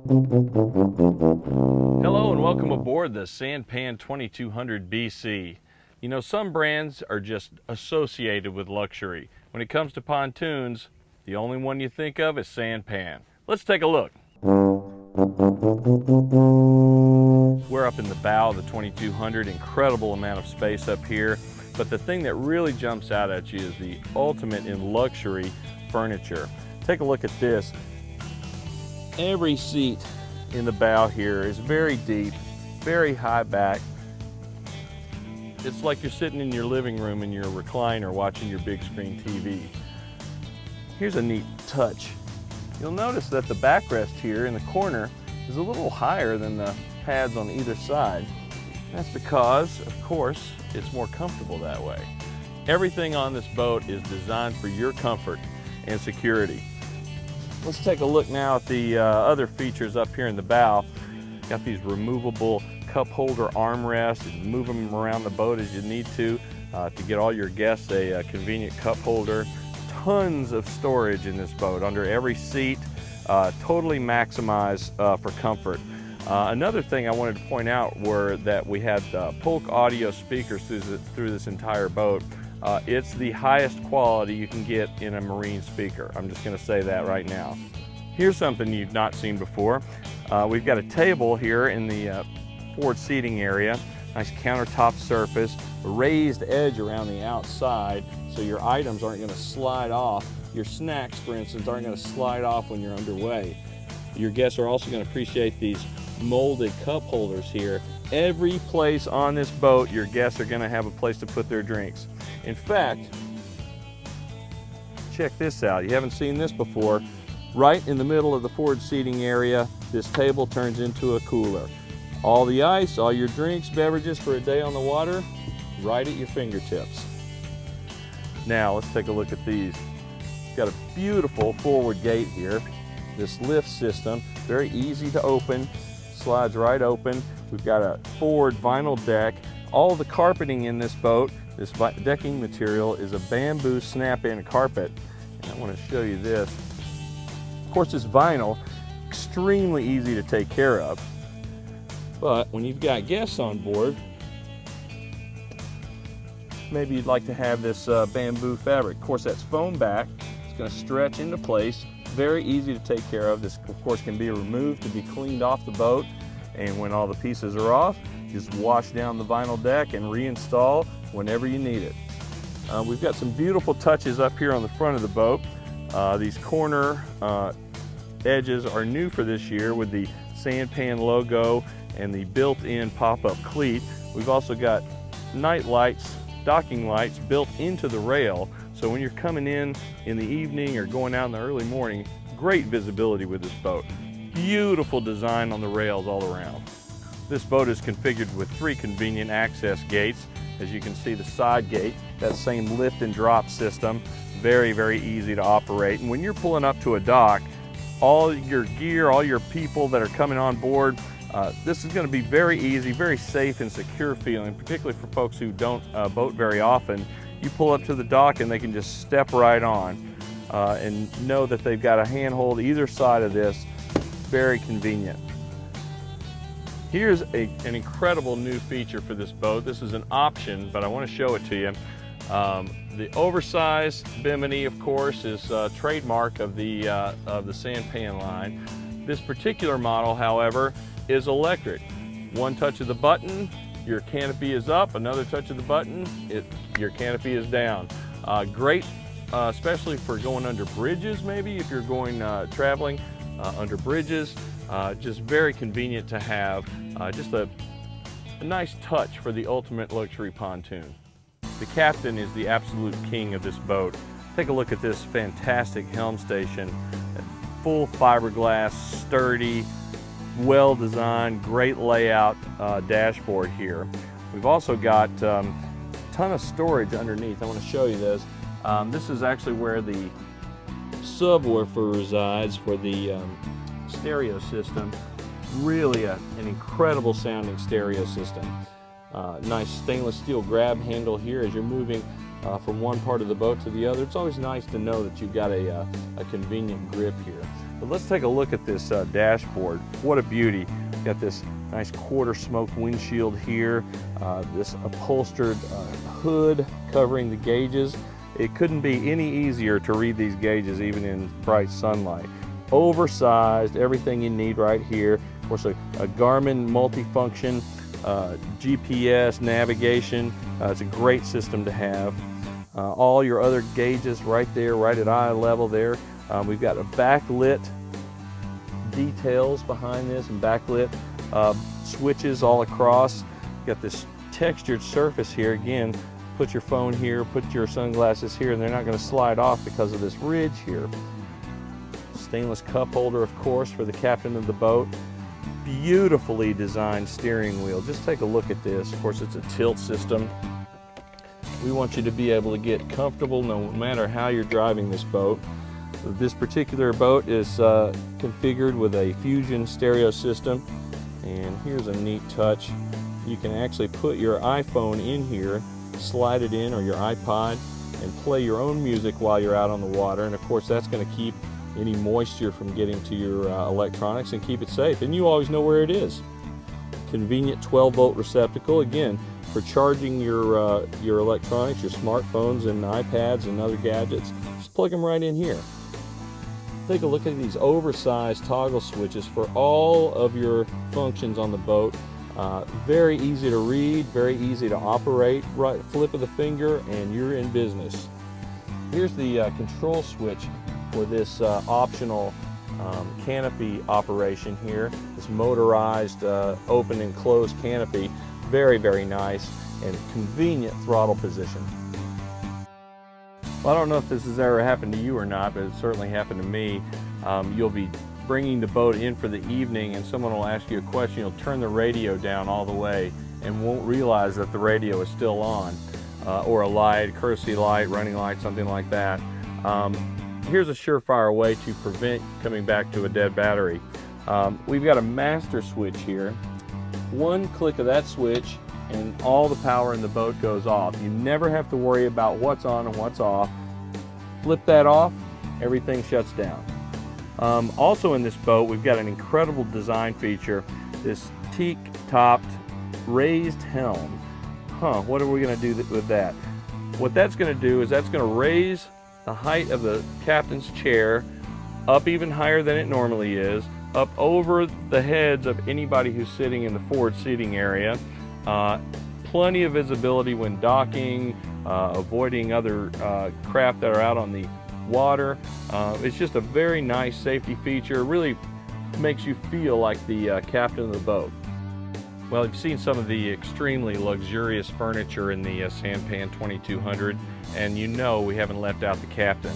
Hello and welcome aboard the Sanpan 2200 BC. You know, some brands are just associated with luxury. When it comes to pontoons, the only one you think of is Sanpan. Let's take a look. We're up in the bow of the 2200, incredible amount of space up here. But the thing that really jumps out at you is the ultimate in luxury furniture. Take a look at this. Every seat in the bow here is very deep, very high back. It's like you're sitting in your living room in your recliner watching your big screen TV. Here's a neat touch. You'll notice that the backrest here in the corner is a little higher than the pads on either side. That's because, of course, it's more comfortable that way. Everything on this boat is designed for your comfort and security. Let's take a look now at the other features up here in the bow. Got these removable cup holder armrests. You can move them around the boat as you need to get all your guests a convenient cup holder. Tons of storage in this boat under every seat, totally maximized for comfort. Another thing I wanted to point out were that we had Polk audio speakers through this entire boat. It's the highest quality you can get in a marine speaker. I'm just going to say that right now. Here's something you've not seen before. We've got a table here in the forward seating area. Nice countertop surface, a raised edge around the outside so your items aren't going to slide off. Your snacks, for instance, aren't going to slide off when you're underway. Your guests are also going to appreciate these molded cup holders here. Every place on this boat, your guests are going to have a place to put their drinks. In fact, check this out. You haven't seen this before. Right in the middle of the forward seating area, this table turns into a cooler. All the ice, all your drinks, beverages for a day on the water, right at your fingertips. Now let's take a look at these. Got a beautiful forward gate here. This lift system, very easy to open, slides right open. We've got a forward vinyl deck. All the carpeting in this boat, this decking material, is a bamboo snap-in carpet. And I want to show you this. Of course, this vinyl, extremely easy to take care of. But when you've got guests on board, maybe you'd like to have this bamboo fabric. Of course, that's foam back. It's going to stretch into place. Very easy to take care of. This, of course, can be removed to be cleaned off the boat. And when all the pieces are off, just wash down the vinyl deck and reinstall whenever you need it. We've got some beautiful touches up here on the front of the boat. These corner edges are new for this year with the Sanpan logo and the built-in pop-up cleat. We've also got night lights, docking lights built into the rail, so when you're coming in the evening or going out in the early morning, great visibility with this boat. Beautiful design on the rails all around. This boat is configured with 3 convenient access gates. As you can see, the side gate, that same lift and drop system, very, very easy to operate. And when you're pulling up to a dock, all your gear, all your people that are coming on board, this is going to be very easy, very safe and secure feeling, particularly for folks who don't boat very often. You pull up to the dock and they can just step right on and know that they've got a handhold either side of this. Very convenient. Here's an incredible new feature for this boat. This is an option, but I want to show it to you. The oversized bimini, of course, is a trademark of the Sanpan line. This particular model, however, is electric. One touch of the button, your canopy is up. Another touch of the button, your canopy is down. Great, especially for going under bridges, maybe if you're going traveling under bridges. Just very convenient to have. Just a nice touch for the ultimate luxury pontoon. The captain is the absolute king of this boat. Take a look at this fantastic helm station. Full fiberglass, sturdy, well designed, great layout dashboard here. We've also got a ton of storage underneath. I want to show you this. This is actually where the subwoofer resides for the stereo system. Really an incredible sounding stereo system. Nice stainless steel grab handle here as you're moving from one part of the boat to the other. It's always nice to know that you've got a convenient grip here. But let's take a look at this dashboard. What a beauty. Got this nice quarter smoked windshield here, this upholstered hood covering the gauges. It couldn't be any easier to read these gauges even in bright sunlight. Oversized, everything you need right here. Of course, a Garmin multifunction, GPS navigation. It's a great system to have. All your other gauges right there, right at eye level there. We've got a backlit details behind this and backlit switches all across. Got this textured surface here. Again, put your phone here, put your sunglasses here, and they're not going to slide off because of this ridge here. Stainless cup holder, of course, for the captain of the boat. Beautifully designed steering wheel. Just take a look at this. Of course, it's a tilt system. We want you to be able to get comfortable no matter how you're driving this boat. This particular boat is configured with a Fusion stereo system. And here's a neat touch. You can actually put your iPhone in here, slide it in, or your iPod, and play your own music while you're out on the water. And of course, that's going to keep any moisture from getting to your electronics and keep it safe. And you always know where it is. Convenient 12-volt receptacle, again, for charging your electronics, your smartphones and iPads and other gadgets. Just plug them right in here. Take a look at these oversized toggle switches for all of your functions on the boat. Very easy to read, very easy to operate. Right flip of the finger and you're in business. Here's the control switch for this optional canopy operation here. This motorized open and closed canopy. Very, very nice and convenient throttle position. Well, I don't know if this has ever happened to you or not, but it certainly happened to me. You'll be bringing the boat in for the evening and someone will ask you a question. You'll turn the radio down all the way and won't realize that the radio is still on, or a light, courtesy light, running light, something like that. Here's a surefire way to prevent coming back to a dead battery. We've got a master switch here. One click of that switch and all the power in the boat goes off. You never have to worry about what's on and what's off. Flip that off, everything shuts down. Also in this boat, we've got an incredible design feature, this teak-topped raised helm. What are we going to do with that? What that's going to do is that's going to raise the height of the captain's chair up even higher than it normally is, up over the heads of anybody who's sitting in the forward seating area. Plenty of visibility when docking, avoiding other craft that are out on the water. It's just a very nice safety feature. Really makes you feel like the captain of the boat. Well, you've seen some of the extremely luxurious furniture in the Sanpan 2200, and you know we haven't left out the captain.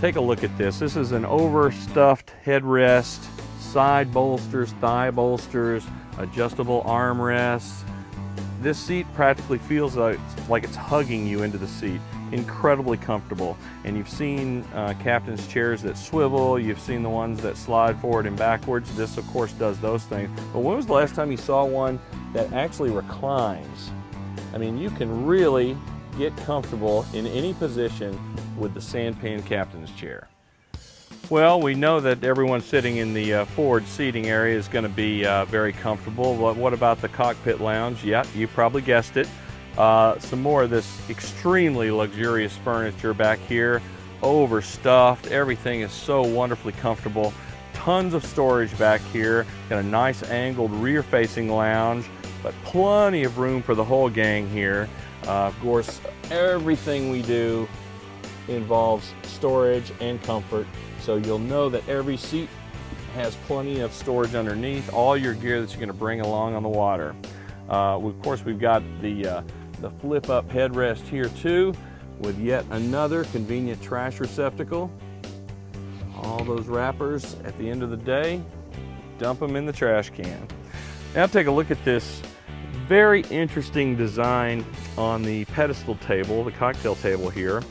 Take a look at this. This is an overstuffed headrest, side bolsters, thigh bolsters, adjustable armrests. This seat practically feels like it's hugging you into the seat. Incredibly comfortable. And you've seen captain's chairs that swivel, you've seen the ones that slide forward and backwards. This of course does those things. But when was the last time you saw one that actually reclines? I mean, you can really get comfortable in any position with the Sanpan captain's chair. Well, we know that everyone sitting in the forward seating area is going to be very comfortable. What about the cockpit lounge? Yeah, you probably guessed it. Some more of this extremely luxurious furniture back here, overstuffed. Everything is so wonderfully comfortable. Tons of storage back here. Got a nice angled rear-facing lounge, but plenty of room for the whole gang here. Of course, everything we do involves storage and comfort, so you'll know that every seat has plenty of storage underneath, all your gear that you're going to bring along on the water. Of course, we've got the flip-up headrest here too, with yet another convenient trash receptacle. All those wrappers at the end of the day, dump them in the trash can. Now take a look at this very interesting design on the pedestal table, the cocktail table here.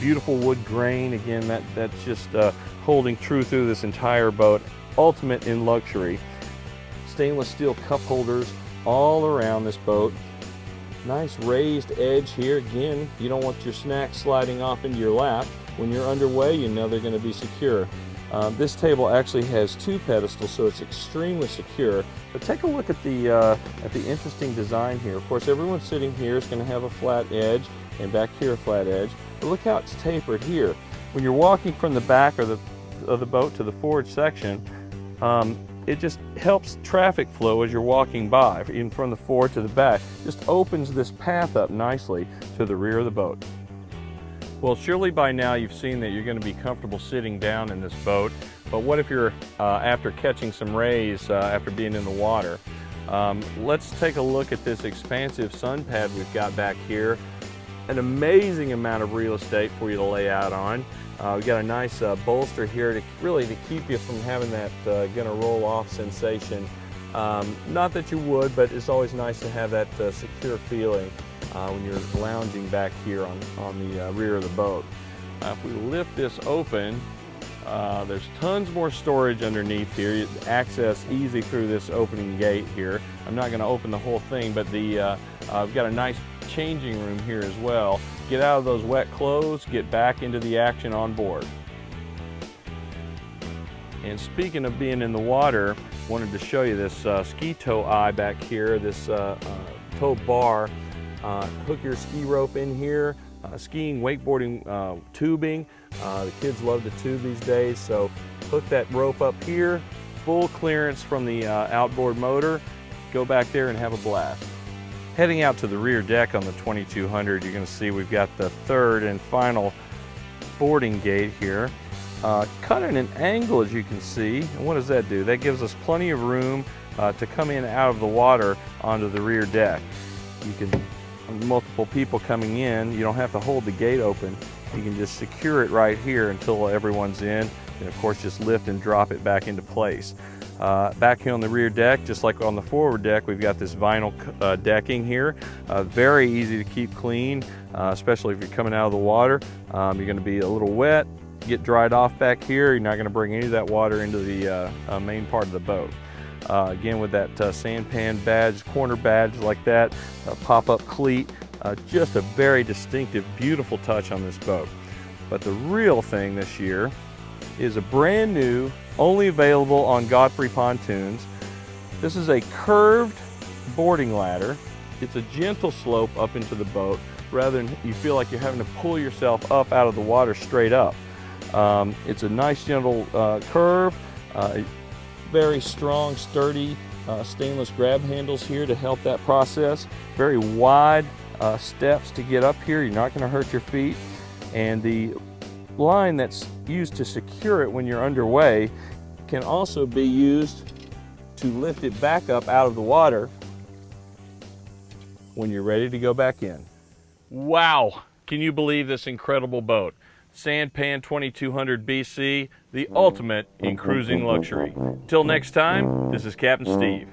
Beautiful wood grain, again, that's just holding true through this entire boat. Ultimate in luxury. Stainless steel cup holders all around this boat. Nice raised edge here. Again, you don't want your snacks sliding off into your lap. When you're underway, you know they're going to be secure. This table actually has 2 pedestals, so it's extremely secure. But take a look at the interesting design here. Of course, everyone sitting here is going to have a flat edge, and back here a flat edge. But look how it's tapered here. When you're walking from the back of the boat to the forward section, it just helps traffic flow as you're walking by, even from the forward to the back. Just opens this path up nicely to the rear of the boat. Well, surely by now you've seen that you're going to be comfortable sitting down in this boat, but what if you're after catching some rays after being in the water? Let's take a look at this expansive sun pad we've got back here. An amazing amount of real estate for you to lay out on. We've got a nice bolster here to keep you from having that gonna roll off sensation. Not that you would, but it's always nice to have that secure feeling when you're lounging back here on the rear of the boat. If we lift this open, there's tons more storage underneath here. You access easy through this opening gate here. I'm not going to open the whole thing, but we've got a nice changing room here as well. Get out of those wet clothes, get back into the action on board. And speaking of being in the water, wanted to show you this ski tow eye back here, this tow bar. Hook your ski rope in here. Skiing, wakeboarding, tubing. The kids love to tube these days, so hook that rope up here, full clearance from the outboard motor. Go back there and have a blast. Heading out to the rear deck on the 2200, you're going to see we've got the 3rd and final boarding gate here. Cut at an angle, as you can see. And what does that do? That gives us plenty of room to come in out of the water onto the rear deck. You can multiple people coming in, you don't have to hold the gate open. You can just secure it right here until everyone's in, and of course just lift and drop it back into place. Back here on the rear deck, just like on the forward deck, we've got this vinyl decking here. Very easy to keep clean, especially if you're coming out of the water. You're going to be a little wet, get dried off back here. You're not going to bring any of that water into the main part of the boat. Again, with that Sanpan badge, corner badge like that, pop-up cleat, just a very distinctive, beautiful touch on this boat. But the real thing this year is a brand new, only available on Godfrey pontoons. This is a curved boarding ladder. It's a gentle slope up into the boat, rather than you feel like you're having to pull yourself up out of the water straight up. It's a nice gentle curve. Very strong, sturdy stainless grab handles here to help that process. Very wide steps to get up here. You're not going to hurt your feet. And the line that's used to secure it when you're underway can also be used to lift it back up out of the water when you're ready to go back in. Wow! Can you believe this incredible boat? Sanpan 2200 BC, the ultimate in cruising luxury. Till next time, this is Captain Steve.